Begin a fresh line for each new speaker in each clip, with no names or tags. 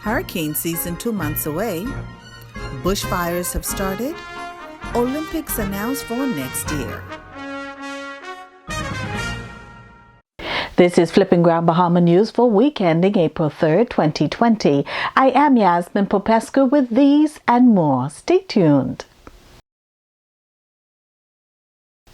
Hurricane season 2 months away. Bushfires have started. Olympics announced for next year.
This is Flipping Ground Bahama News for week ending April 3rd, 2020. I am Yasmin Popescu with these and more. Stay tuned.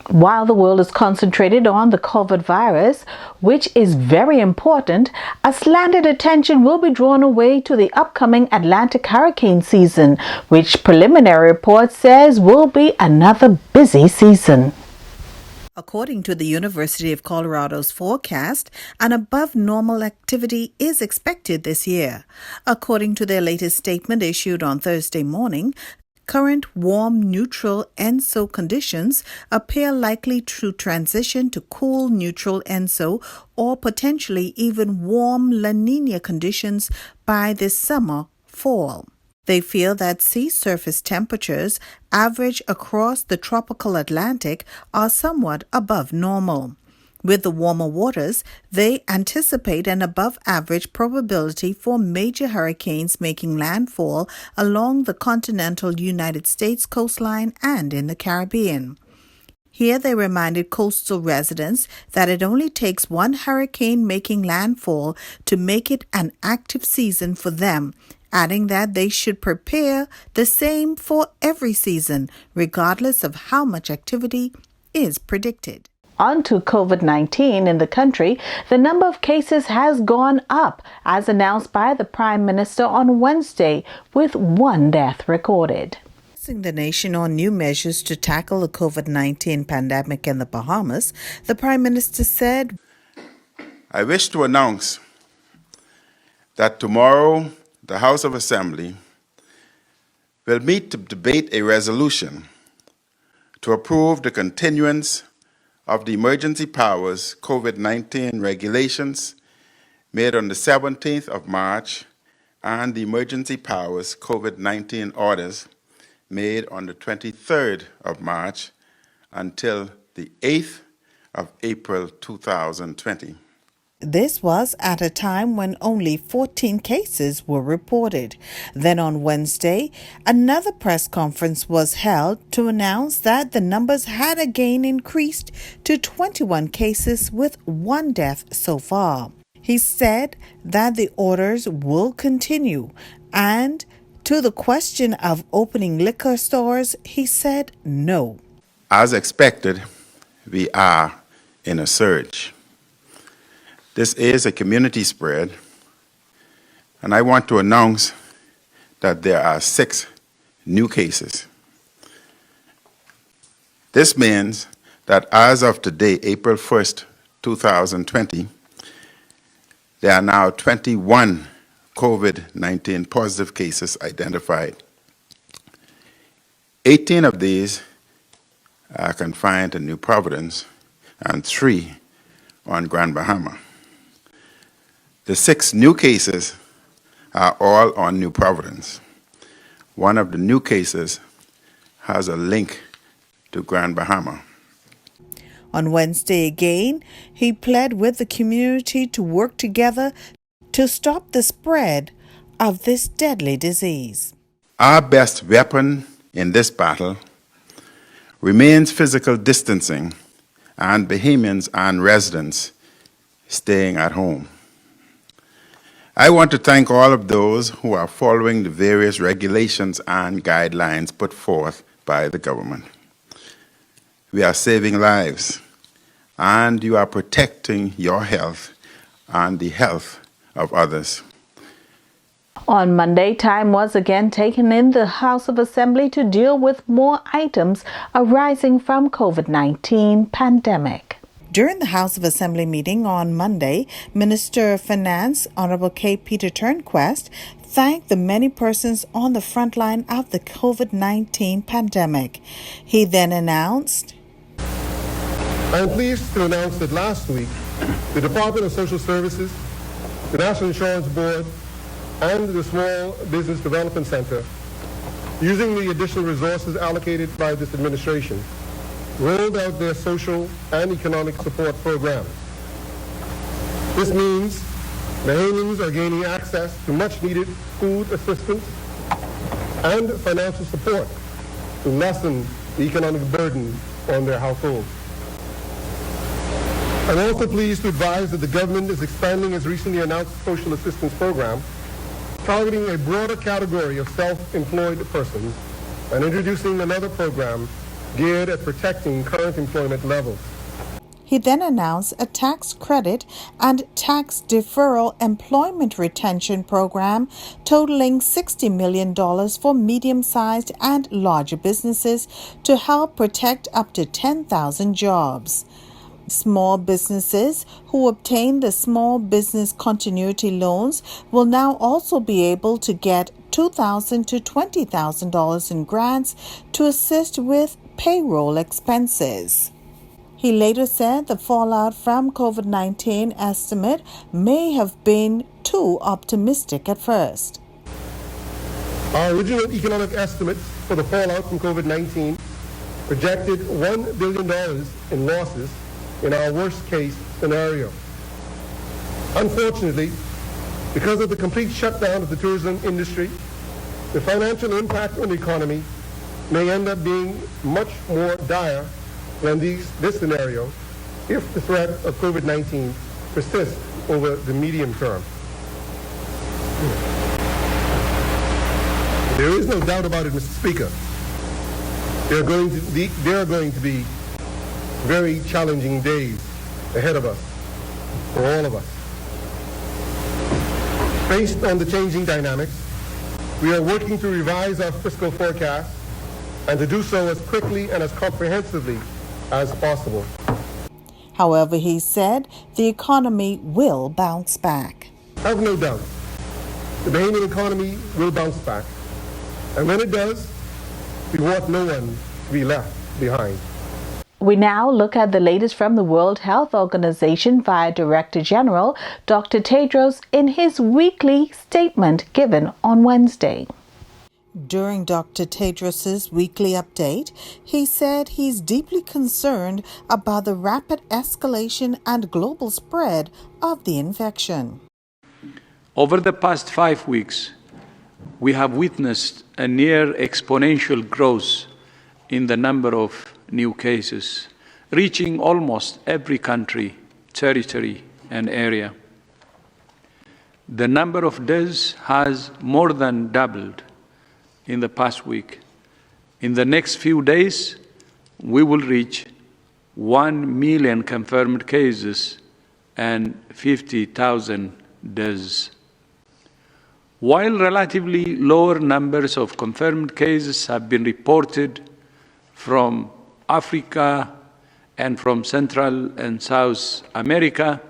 While the world is concentrated on the COVID virus, which is very important, a slanted attention will be drawn away to the upcoming Atlantic hurricane season, which preliminary report says will be another busy season.
According to the University of Colorado's forecast, an above-normal activity is expected this year. According to their latest statement issued on Thursday morning, current warm neutral ENSO conditions appear likely to transition to cool neutral ENSO or potentially even warm La Niña conditions by this summer/fall. They feel that sea surface temperatures average across the tropical Atlantic are somewhat above normal. With the warmer waters, they anticipate an above-average probability for major hurricanes making landfall along the continental United States coastline and in the Caribbean. Here they reminded coastal residents that it only takes one hurricane making landfall to make it an active season for them, adding that they should prepare the same for every season, regardless of how much activity is predicted.
On to COVID-19 in the country, the number of cases has gone up, as announced by the Prime Minister on Wednesday, with one death recorded.
Addressing the nation on new measures to tackle the COVID-19 pandemic in the Bahamas, the Prime Minister said,
I wish to announce that tomorrow the House of Assembly will meet to debate a resolution to approve the continuance of the emergency powers COVID-19 regulations made on the 17th of March and the emergency powers COVID-19 orders made on the 23rd of March until the 8th of April 2020.
This was at a time when only 14 cases were reported. Then on Wednesday, another press conference was held to announce that the numbers had again increased to 21 cases with one death so far. He said that the orders will continue, and to the question of opening liquor stores, he said no.
As expected, we are in a surge. This is a community spread, and I want to announce that there are 6 new cases. This means that as of today, April 1st, 2020, there are now 21 COVID-19 positive cases identified. 18 of these are confined to New Providence and 3 on Grand Bahama. The 6 new cases are all on New Providence. One of the new cases has a link to Grand Bahama.
On Wednesday again, he pled with the community to work together to stop the spread of this deadly disease.
Our best weapon in this battle remains physical distancing and Bahamians and residents staying at home. I want to thank all of those who are following the various regulations and guidelines put forth by the government. We are saving lives, and you are protecting your health and the health of others.
On Monday, time was again taken in the House of Assembly to deal with more items arising from COVID-19 pandemic.
During the House of Assembly meeting on Monday, Minister of Finance, Honorable K. Peter Turnquest, thanked the many persons on the front line of the COVID-19 pandemic. He then announced,
I am pleased to announce that last week, the Department of Social Services, the National Insurance Board, and the Small Business Development Center, using the additional resources allocated by this administration, rolled out their social and economic support programs. This means Bahamians are gaining access access to much-needed food assistance and financial support to lessen the economic burden on their households. I'm also pleased to advise that the government is expanding its recently announced social assistance program, targeting a broader category of self-employed persons and introducing another program geared at protecting current employment levels.
He then announced a tax credit and tax deferral employment retention program totaling $60 million for medium-sized and larger businesses to help protect up to 10,000 jobs. Small businesses who obtain the Small Business Continuity Loans will now also be able to get $2,000 to $20,000 in grants to assist with payroll expenses. He later said the fallout from COVID-19 estimate may have been too optimistic at first.
Our original economic estimates for the fallout from COVID-19 projected $1 billion in losses in our worst-case scenario. Unfortunately, because of the complete shutdown of the tourism industry, the financial impact on the economy may end up being much more dire than this scenario if the threat of COVID-19 persists over the medium term. There is no doubt about it, Mr. Speaker. There are going to be very challenging days ahead of us, for all of us. Based on the changing dynamics, we are working to revise our fiscal forecast and to do so as quickly and as comprehensively as possible.
However, he said the economy will bounce back.
I have no doubt the Bahamian economy will bounce back. And when it does, we want no one to be left behind.
We now look at the latest from the World Health Organization via Director General Dr. Tedros in his weekly statement given on Wednesday.
During Dr. Tedros' weekly update, he said he's deeply concerned about the rapid escalation and global spread of the infection.
Over the past 5 weeks, we have witnessed a near exponential growth in the number of new cases, reaching almost every country, territory, and area. The number of deaths has more than doubled in the past week. In the next few days, we will reach 1 million confirmed cases and 50,000 deaths. While relatively lower numbers of confirmed cases have been reported from Africa and from Central and South America,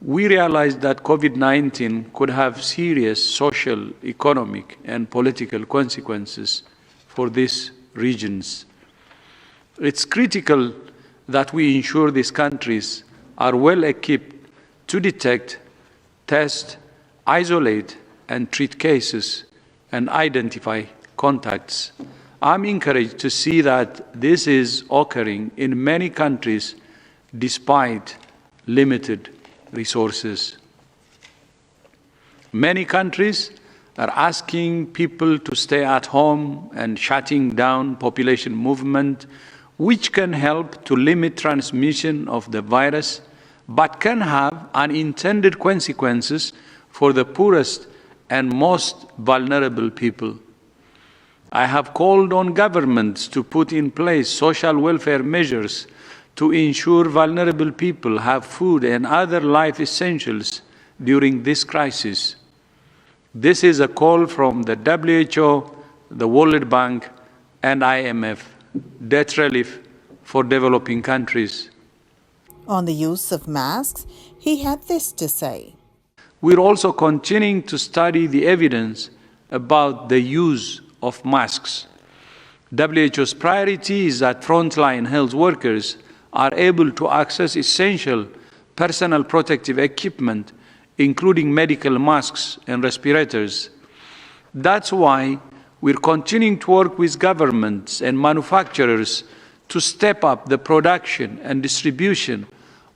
we realized that COVID-19 could have serious social, economic, and political consequences for these regions. It's critical that we ensure these countries are well equipped to detect, test, isolate, and treat cases and identify contacts. I'm encouraged to see that this is occurring in many countries despite limited resources. Many countries are asking people to stay at home and shutting down population movement, which can help to limit transmission of the virus, but can have unintended consequences for the poorest and most vulnerable people. I have called on governments to put in place social welfare measures to ensure vulnerable people have food and other life essentials during this crisis. This is a call from the WHO, the World Bank, and IMF, debt relief for developing countries.
On the use of masks, he had this to say.
We're also continuing to study the evidence about the use of masks. WHO's priority is that frontline health workers are able to access essential personal protective equipment, including medical masks and respirators. That's why we're continuing to work with governments and manufacturers to step up the production and distribution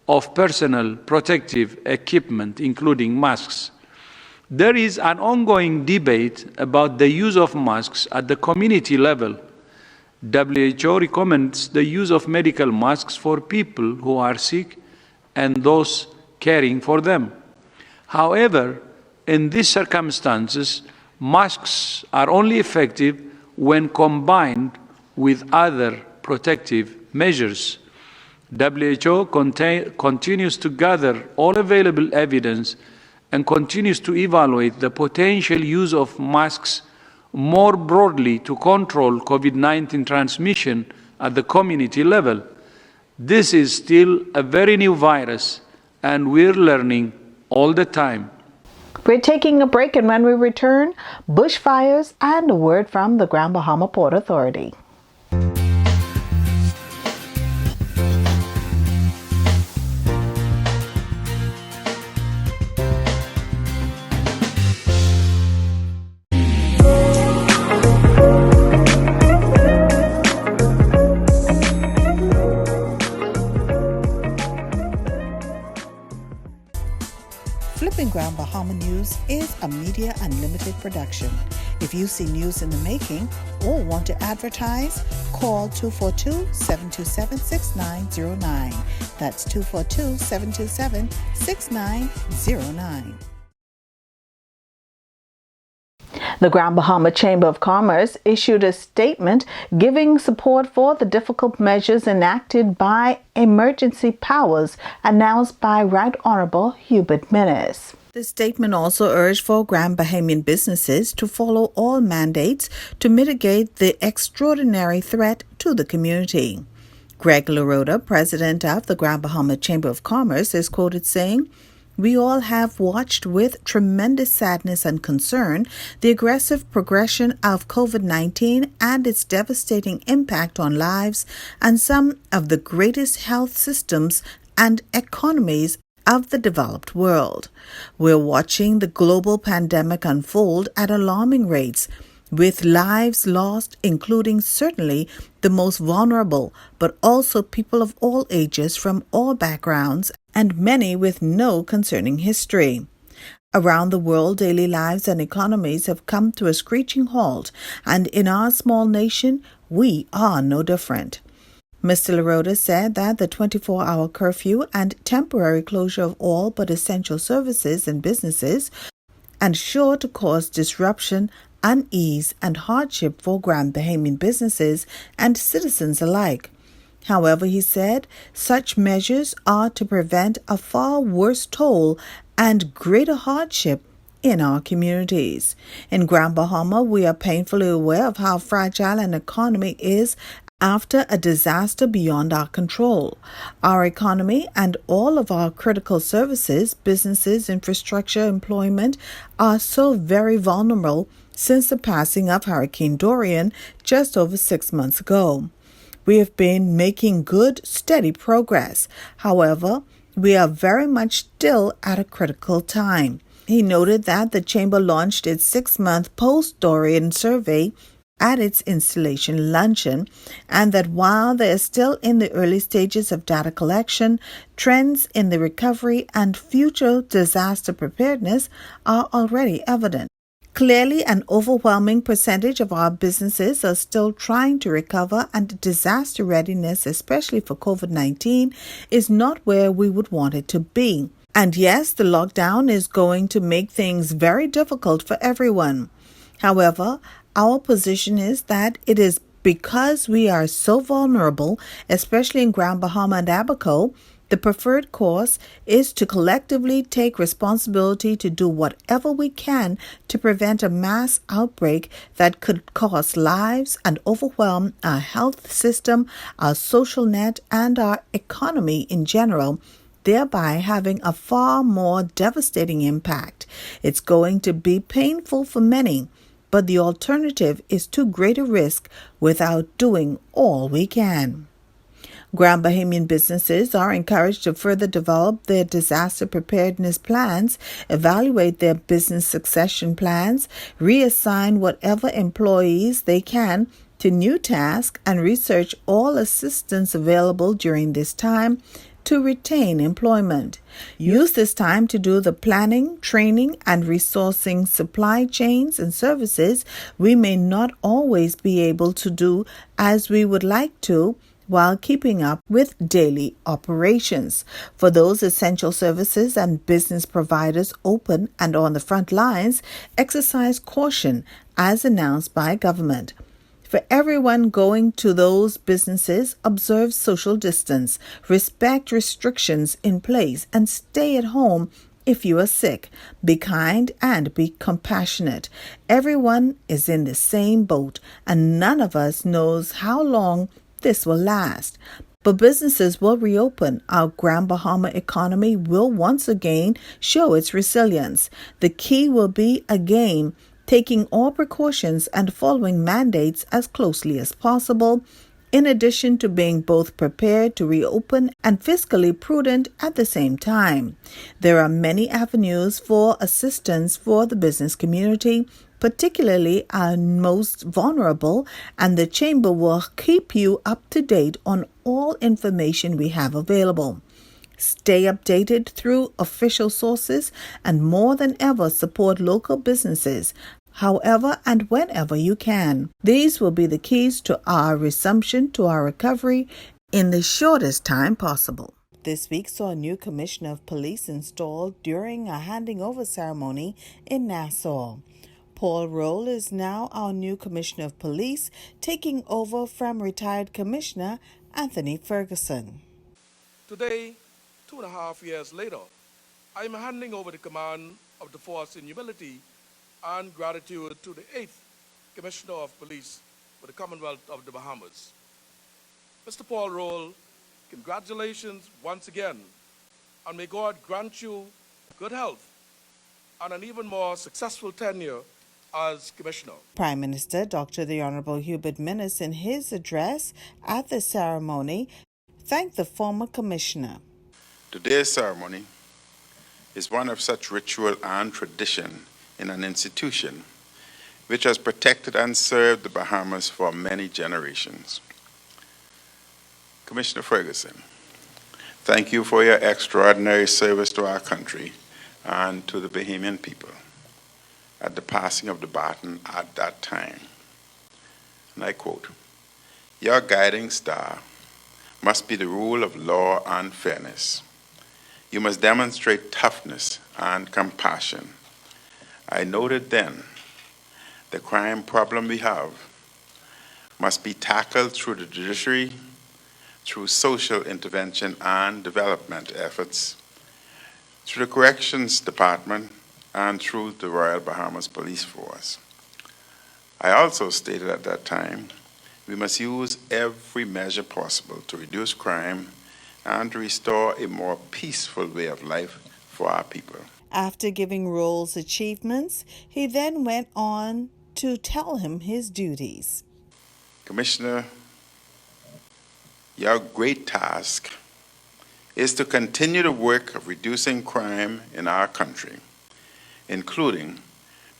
of personal protective equipment, including masks. There is an ongoing debate about the use of masks at the community level. WHO recommends the use of medical masks for people who are sick and those caring for them. However, in these circumstances, masks are only effective when combined with other protective measures. WHO continues to gather all available evidence and continues to evaluate the potential use of masks more broadly to control COVID-19 transmission at the community level. This is still a very new virus, and we're learning all the time.
We're taking a break, and when we return, bushfires and a word from the Grand Bahama Port Authority.
Flipping Grand Bahama News is a Media Unlimited production. If you see news in the making or want to advertise, call 242-727-6909. That's 242-727-6909.
The Grand Bahama Chamber of Commerce issued a statement giving support for the difficult measures enacted by emergency powers announced by Right Honorable Hubert Minnis.
The statement also urged for Grand Bahamian businesses to follow all mandates to mitigate the extraordinary threat to the community. Greg LaRota, president of the Grand Bahama Chamber of Commerce, is quoted saying, "We all have watched with tremendous sadness and concern the aggressive progression of COVID-19 and its devastating impact on lives and some of the greatest health systems and economies of the developed world. We're watching the global pandemic unfold at alarming rates, with lives lost, including certainly the most vulnerable, but also people of all ages from all backgrounds and many with no concerning history. Around the world, daily lives and economies have come to a screeching halt, and in our small nation, we are no different." Mr. LaRota said that the 24-hour curfew and temporary closure of all but essential services and businesses and sure to cause disruption, unease, and hardship for Grand Bahamian businesses and citizens alike. However, he said, such measures are to prevent a far worse toll and greater hardship in our communities. In Grand Bahama, we are painfully aware of how fragile an economy is after a disaster beyond our control. Our economy and all of our critical services, businesses, infrastructure, employment are so very vulnerable since the passing of Hurricane Dorian just over 6 months ago. We have been making good, steady progress. However, we are very much still at a critical time. He noted that the Chamber launched its 6-month post-Dorian survey at its installation luncheon, and that while they are still in the early stages of data collection, trends in the recovery and future disaster preparedness are already evident. Clearly, an overwhelming percentage of our businesses are still trying to recover, and disaster readiness, especially for COVID-19, is not where we would want it to be. And yes, the lockdown is going to make things very difficult for everyone. However, our position is that it is because we are so vulnerable, especially in Grand Bahama and Abaco, the preferred course is to collectively take responsibility to do whatever we can to prevent a mass outbreak that could cost lives and overwhelm our health system, our social net, and our economy in general, thereby having a far more devastating impact. It's going to be painful for many, but the alternative is too great a risk without doing all we can. Grand Bahamian businesses are encouraged to further develop their disaster preparedness plans, evaluate their business succession plans, reassign whatever employees they can to new tasks, and research all assistance available during this time, to retain employment. Use this time to do the planning, training, and resourcing supply chains and services we may not always be able to do as we would like to, while keeping up with daily operations. For those essential services and business providers open and on the front lines, exercise caution as announced by government. For everyone going to those businesses, observe social distance, respect restrictions in place, and stay at home if you are sick. Be kind and be compassionate. Everyone is in the same boat, and none of us knows how long this will last. But businesses will reopen. Our Grand Bahama economy will once again show its resilience. The key will be, again, taking all precautions and following mandates as closely as possible, in addition to being both prepared to reopen and fiscally prudent at the same time. There are many avenues for assistance for the business community, particularly our most vulnerable, and the Chamber will keep you up to date on all information we have available. Stay updated through official sources and more than ever support local businesses, however and whenever you can. These will be the keys to our resumption to our recovery in the shortest time possible. This week saw a new commissioner of police installed during a handing over ceremony in Nassau. Paul Roll is now our new Commissioner of Police, taking over from retired Commissioner Anthony Ferguson.
Today, 2.5 years later, I am handing over the command of the force in humility and gratitude to the 8th Commissioner of Police for the Commonwealth of the Bahamas. Mr. Paul Roll, congratulations once again, and may God grant you good health and an even more successful tenure as Commissioner.
Prime Minister Dr. the Honorable Hubert Minnis, in his address at the ceremony, thanked the former Commissioner.
Today's ceremony is one of such ritual and tradition in an institution which has protected and served the Bahamas for many generations. Commissioner Ferguson, thank you for your extraordinary service to our country and to the Bahamian people at the passing of the baton at that time. And I quote, "Your guiding star must be the rule of law and fairness. You must demonstrate toughness and compassion. I noted then the crime problem we have must be tackled through the judiciary, through social intervention and development efforts, through the Corrections Department, and through the Royal Bahamas Police Force. I also stated at that time, we must use every measure possible to reduce crime and to restore a more peaceful way of life for our people."
After giving Roll's achievements, he then went on to tell him his duties.
Commissioner, your great task is to continue the work of reducing crime in our country, including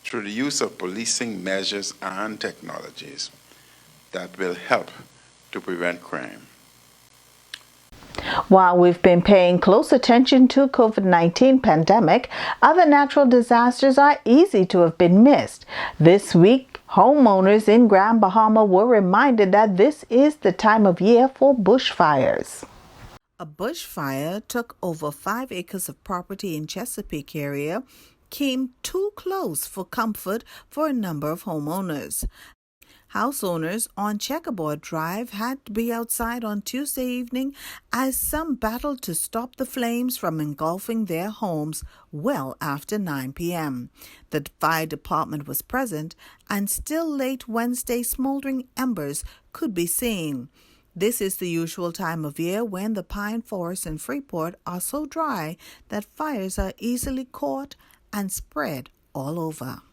through the use of policing measures and technologies that will help to prevent crime.
While we've been paying close attention to COVID-19 pandemic, other natural disasters are easy to have been missed. This week, homeowners in Grand Bahama were reminded that this is the time of year for bushfires.
A bushfire took over 5 acres of property in Chesapeake area, came too close for comfort for a number of homeowners. House owners on Checkerboard Drive had to be outside on Tuesday evening as some battled to stop the flames from engulfing their homes well after 9 p.m. The fire department was present, and still late Wednesday smoldering embers could be seen. This is the usual time of year when the pine forests in Freeport are so dry that fires are easily caught and spread all over.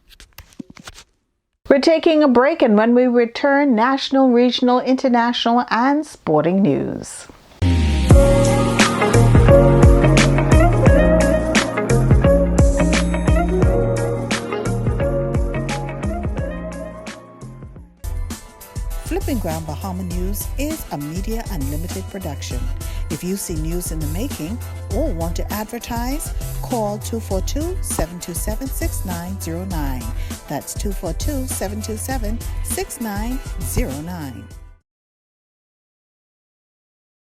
We're taking a break, and when we return, national, regional, international, and sporting news.
Flipping Grand Bahama News is a Media Unlimited production. If you see news in the making or want to advertise, call 242-727-6909. That's 242-727-6909.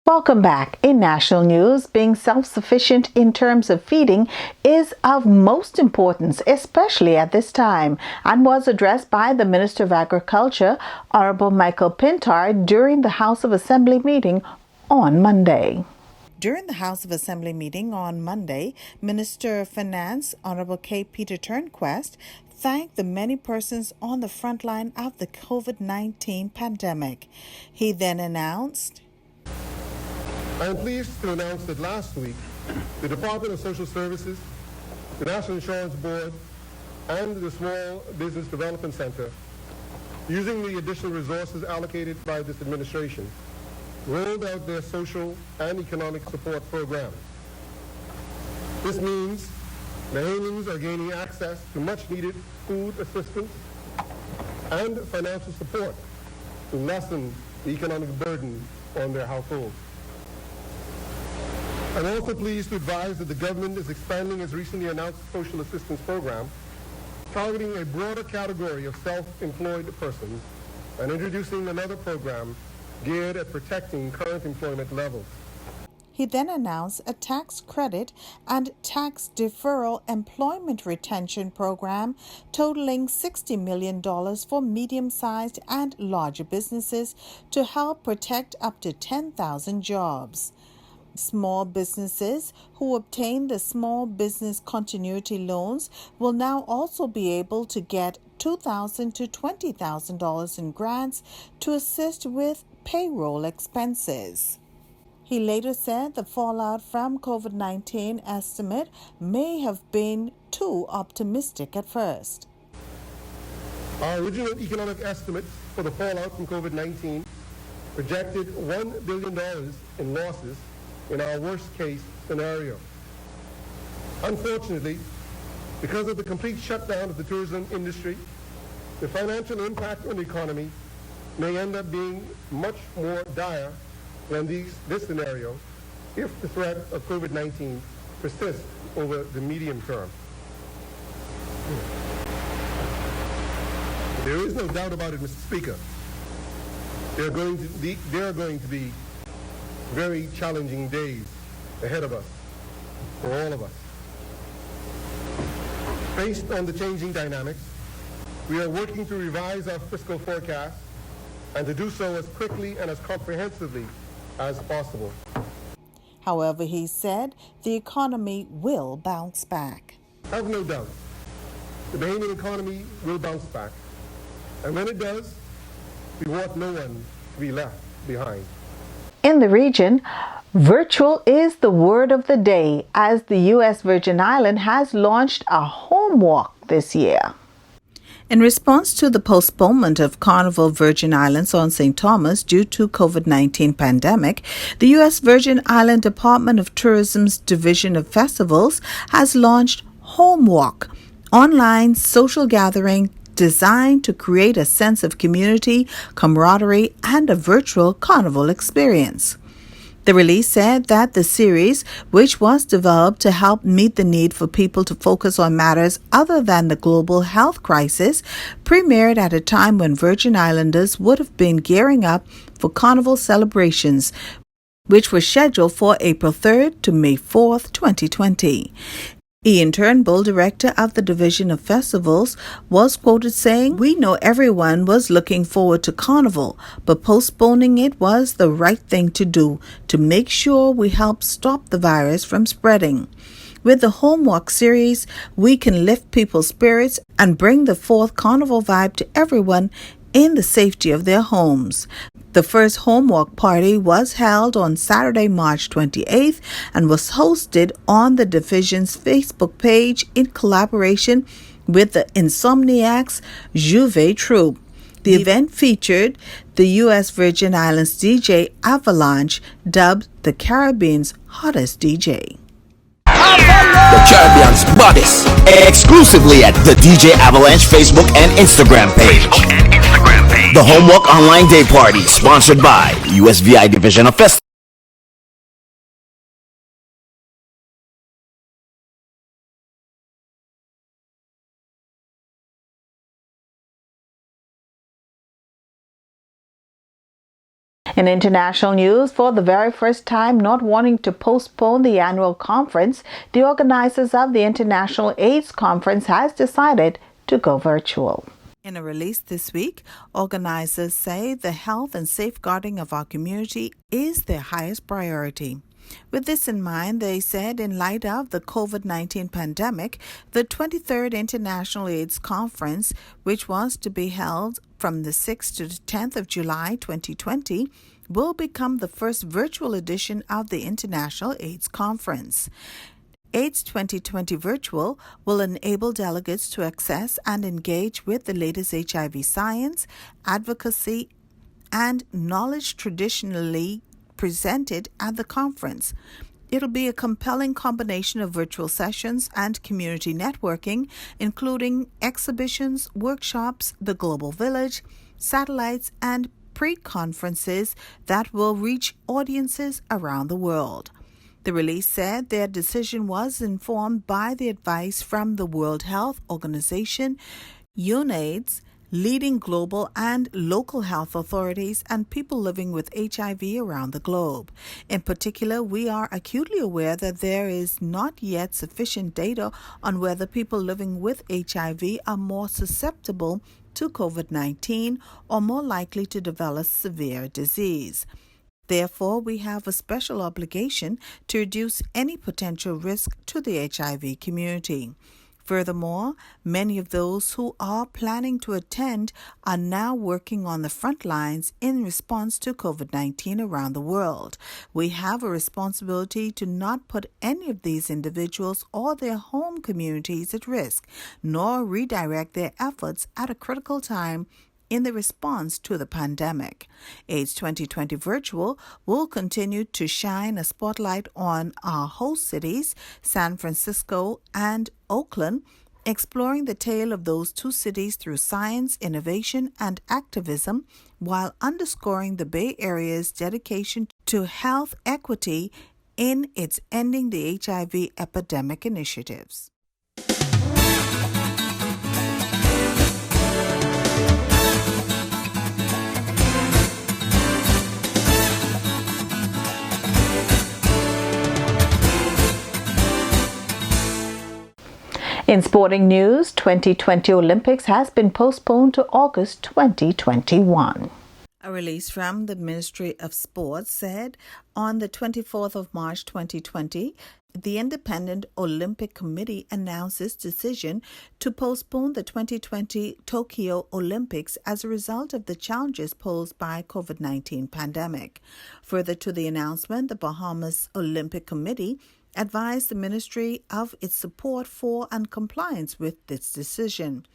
Welcome back. In national news, being self-sufficient in terms of feeding is of most importance, especially at this time, and was addressed by the Minister of Agriculture, Honorable Michael Pintar, during the House of Assembly meeting on Monday.
During the House of Assembly meeting on Monday, Minister of Finance, Honorable K. Peter Turnquest, thanked the many persons on the front line of the COVID-19 pandemic. He then announced,
I am pleased to announce that last week, the Department of Social Services, the National Insurance Board, and the Small Business Development Center, using the additional resources allocated by this administration, rolled out their social and economic support programs. This means Bahamians are gaining access to much-needed food assistance and financial support to lessen the economic burden on their households. I'm also pleased to advise that the government is expanding its recently announced social assistance program, targeting a broader category of self-employed persons and introducing another program geared at protecting current employment levels.
He then announced a tax credit and tax deferral employment retention program totaling $60 million for medium-sized and larger businesses to help protect up to 10,000 jobs. Small businesses who obtain the Small Business Continuity Loans will now also be able to get $2,000 to $20,000 in grants to assist with payroll expenses. He later said the fallout from COVID-19 estimate may have been too optimistic at first.
Our original economic estimates for the fallout from COVID-19 projected $1 billion in losses in our worst-case scenario. Unfortunately, because of the complete shutdown of the tourism industry, the financial impact on the economy may end up being much more dire than this scenario if the threat of COVID-19 persists over the medium term. There is no doubt about it, Mr. Speaker. There are going to be very challenging days ahead of us, for all of us. Based on the changing dynamics, we are working to revise our fiscal forecast and to do so as quickly and as comprehensively as possible.
However, he said the economy will bounce back.
I have no doubt the Bahamian economy will bounce back. And when it does, we want no one to be left behind.
In the region, virtual is the word of the day as the U.S. Virgin Island has launched a home walk this year.
In response to the postponement of Carnival Virgin Islands on St. Thomas due to COVID-19 pandemic, the U.S. Virgin Island Department of Tourism's Division of Festivals has launched Home Walk, online social gathering designed to create a sense of community, camaraderie, and a virtual carnival experience. The release said that the series, which was developed to help meet the need for people to focus on matters other than the global health crisis, premiered at a time when Virgin Islanders would have been gearing up for carnival celebrations, which were scheduled for April 3rd to May 4th, 2020. Ian Turnbull, director of the Division of Festivals, was quoted saying, "We know everyone was looking forward to Carnival, but postponing it was the right thing to do to make sure we help stop the virus from spreading. With the Home Walk series, we can lift people's spirits and bring the fourth Carnival vibe to everyone in the safety of their homes." The first Home Walk party was held on Saturday, March 28th and was hosted on the division's Facebook page in collaboration with the Insomniacs Juve Troupe. The event featured the U.S. Virgin Islands DJ Avalanche, dubbed the Caribbean's hottest DJ.
The Caribbean's Bodies, exclusively at the DJ Avalanche Facebook and Instagram page. The Home Walk Online Day Party, sponsored by USVI Division of Festivals.
In international news, for the very first time not wanting to postpone the annual conference, the organizers of the International AIDS Conference has decided to go virtual.
In a release this week, organizers say the health and safeguarding of our community is their highest priority. With this in mind, they said in light of the COVID-19 pandemic, the 23rd International AIDS Conference, which was to be held from the 6th to the 10th of July 2020, will become the first virtual edition of the International AIDS Conference. AIDS 2020 Virtual will enable delegates to access and engage with the latest HIV science, advocacy, and knowledge traditionally presented at the conference. It'll be a compelling combination of virtual sessions and community networking, including exhibitions, workshops, the Global Village, satellites, and pre-conferences that will reach audiences around the world. The release said their decision was informed by the advice from the World Health Organization, UNAIDS, leading global and local health authorities, and people living with HIV around the globe. In particular, we are acutely aware that there is not yet sufficient data on whether people living with HIV are more susceptible to COVID-19 or more likely to develop severe disease. Therefore, we have a special obligation to reduce any potential risk to the HIV community. Furthermore, many of those who are planning to attend are now working on the front lines in response to COVID-19 around the world. We have a responsibility to not put any of these individuals or their home communities at risk, nor redirect their efforts at a critical time in the response to the pandemic. AIDS 2020 Virtual will continue to shine a spotlight on our host cities, San Francisco and Oakland, exploring the tale of those two cities through science, innovation, and activism, while underscoring the Bay Area's dedication to health equity in its Ending the HIV Epidemic initiatives.
In sporting news, 2020 Olympics has been postponed to August 2021.
A release from the Ministry of Sports said on the 24th of March 2020, the Independent Olympic Committee announced its decision to postpone the 2020 Tokyo Olympics as a result of the challenges posed by COVID-19 pandemic. Further to the announcement, the Bahamas Olympic Committee advised the ministry of its support for and compliance with this decision.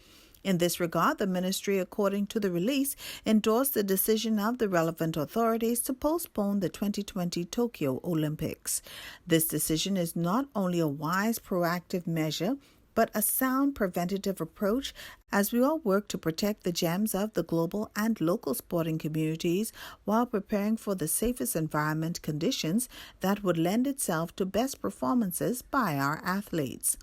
In this regard, the ministry, according to the release, endorsed the decision of the relevant authorities to postpone the 2020 Tokyo Olympics. This decision is not only a wise, proactive measure, but a sound preventative approach as we all work to protect the gems of the global and local sporting communities while preparing for the safest environment conditions that would lend itself to best performances by our athletes.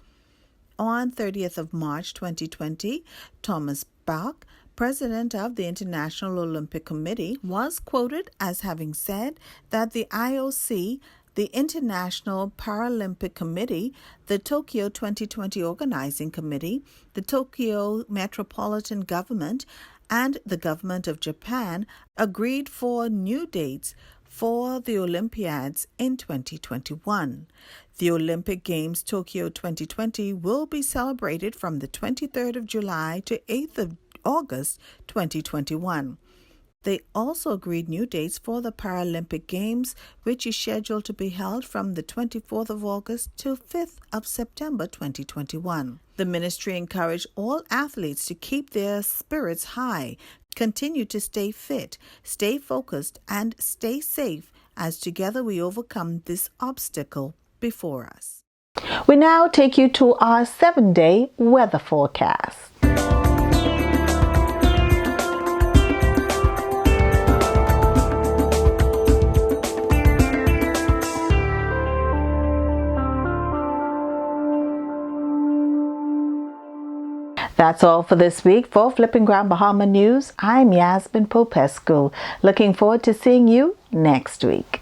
On 30th of March 2020, Thomas Bach, president of the International Olympic Committee, was quoted as having said that the IOC, the International Paralympic Committee, the Tokyo 2020 Organizing Committee, the Tokyo Metropolitan Government, and the Government of Japan agreed for new dates for the Olympiads in 2021. The Olympic Games Tokyo 2020 will be celebrated from the 23rd of July to 8th of August 2021. They also agreed new dates for the Paralympic Games, which is scheduled to be held from the 24th of August to 5th of September 2021. The ministry encouraged all athletes to keep their spirits high, continue to stay fit, stay focused, and stay safe as together we overcome this obstacle before us.
We now take you to our 7-day weather forecast. That's all for this week. For Flipping Ground Bahama News, I'm Yasmin Popescu. Looking forward to seeing you next week.